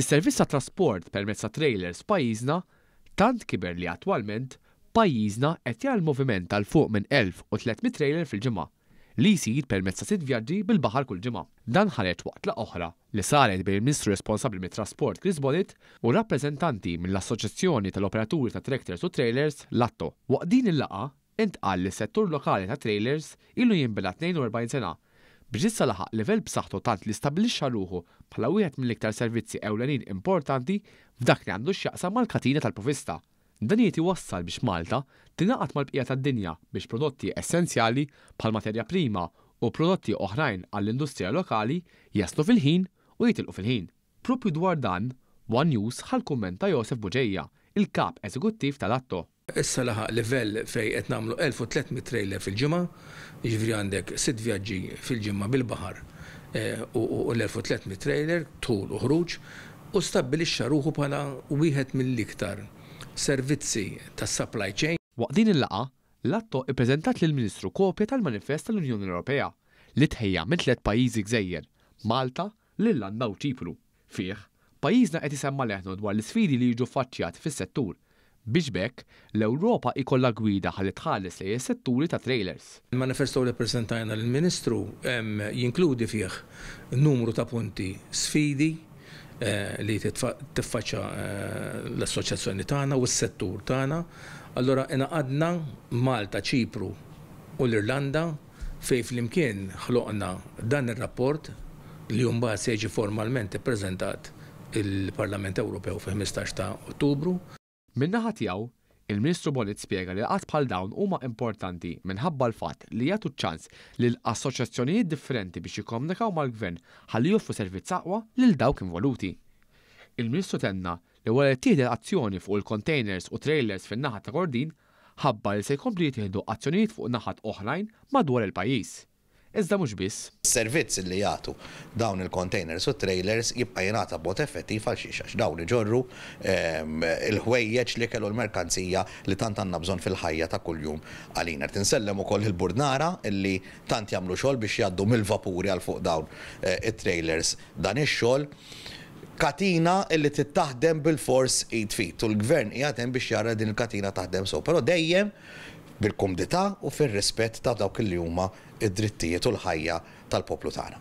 Is-servizz ta' trasport permezz ta' trailers pajjiżna tant kiber li attwalment pajjiżna qed jara l-moviment tal fuq minn 1300 trailer fil-ġimgħa li jsir permezz ta' 6 vjaġġi bil-baħar kull ġimgħa. Dan ħareġ waqt laqgħa oħra li saret bejn il-Ministru responsabbli mit-Trasport Chris Bonnet u rappreżentanti mill-Assoċjazzjoni tal-Operaturi ta' Tractors u Trailers l-Atto. Waqt din il-laqgħa intqal li s-settur lokali ta' trailers ilu jinbela 42 sena biex issa laħaq livell b'saħħtu tant li stabbilixxa ruħu bħala wieħed mill-iktar servizzi ewlenin importanti f'dak li għandu x'jaqsam mal-katina tal-provista. Dan jieti wassal biex Malta tingħaqad mal-bqija tad-dinja biex prodotti essenzjali bħal materja prima u prodotti oħrajn għall-industrija lokali jaslu fil-ħin u jitilqu fil-ħin. Propju dwar dan, One News ħal kumment ta' Josef Buġejja, il-kap eżekuttiv tal-Atto. Issa laħaq livell fej qed nagħmlu 1300 trailer fil-ġimgħa, jiġifieri għandek 6 vjaġġi fil-ġimgħa bil-baħar u l-1300 trailer tul u ħruġ u stabbilixxa ruħu bħala wieħed mill-iktar servizzi tas-supply chain. Waqt din il-laqgħa, l-Atto ippreżentat lill-Ministru kopja tal-Manifest tal-Unjoni Ewropea li tħejja minn 3 pajjiżi gżejjer, Malta, l-Irlanda u Ċipru. Fih, pajjiżna qed isemma leħnu dwar l-isfidi li jiġu faċċjati fis-settur biex bekk l-Ewropa ikollha gwida ħalli tħares lejn is-setturi ta' trailers. Il-manifesto li ppreżentajna lill-Ministru jinkludi fih numru ta' punti sfidi li tiffaċċja l-assoċjazzjoni tagħna u s-settur tagħna. Allura ingħaqadna Malta, Ċipru u l-Irlanda fejn flimkien ħloqna dan ir-rapport li mbagħad se jiġi formalment ippreżentat il-Parlament Ewropew fi-15 ta' Ottubru. Min-naħa tiegħu, il-Ministru Bonnet spjega li qatt bħal dawn huma importanti minħabba l-fatt li jagħtu ċans lil assoċjazzjonijiet differenti biex jikkomunikaw mal-Gvern ħalli joffru servizz aqwa lil dawk involuti. Il-Ministru tenna li wara tieħed azzjoni fuq il-containers u trailers fin-naħa ta' Kordin ħabba li se jkompli jittieħdu azzjonijiet fuq naħat oħrajn madwar il-pajjiż. Iżda mhux biss. Is-servizz li jagħtu dawn il-containers u trailers jibqa' jingħata b'mod effettiv għal xiex dawn iġorru il-ħwejjeġ li kellu l-merkanzija li tant għandna bżonn fil-ħajja ta' kuljum għalina. Tinsellem ukoll il-burnara illi tant jagħmlu xogħol biex jgħaddu mill-vapuri għal fuq dawn it-trailers. Dan ix-xogħol katina illi tittaħdem bil-fors 8 feet u l-Gvern qiegħed hemm biex jara din il-katina taħdem sew, però dejjem bil-kumdità u fir-rispett ta' dawk li huma id-drittijiet u l-ħajja tal-poplu tagħna.